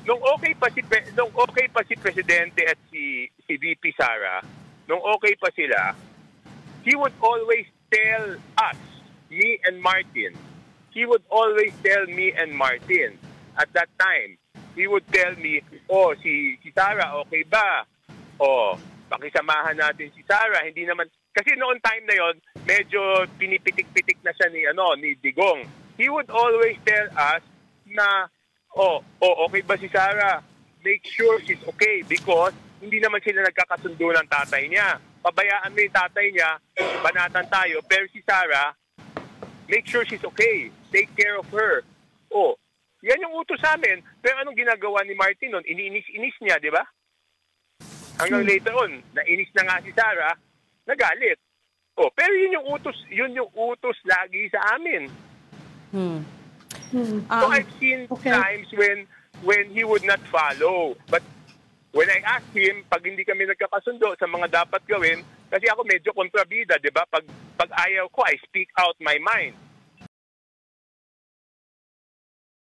nung okay pa si Presidente at si VP Sara, nung okay pa sila, he would always tell us, me and Martin. He would always tell me and Martin at that time. He would tell me, oh, si Sara, okay ba? Oh, pakisamahan natin si Sara. Hindi naman, kasi noon time na yon, medyo pinipitik-pitik na siya ni Digong. He would always tell us na, okay ba si Sara? Make sure she's okay because hindi naman sila nagkakasundo ng tatay niya. Pabayaan mo yung tatay niya, banatan tayo, pero si Sara, make sure she's okay. Take care of her. Oh, yan yung utos sa amin. Pero anong ginagawa ni Martin nun? Iniinis niya, di ba? Hanggang later on, nainis na nga si Sara, nagalit. Oh, pero yun yung utos lagi sa amin. So I've seen times when he would not follow. But when I asked him, pag hindi kami nagkakasundo sa mga dapat gawin, kasi ako medyo kontrabida, di ba? Pag ayaw ko, I speak out my mind.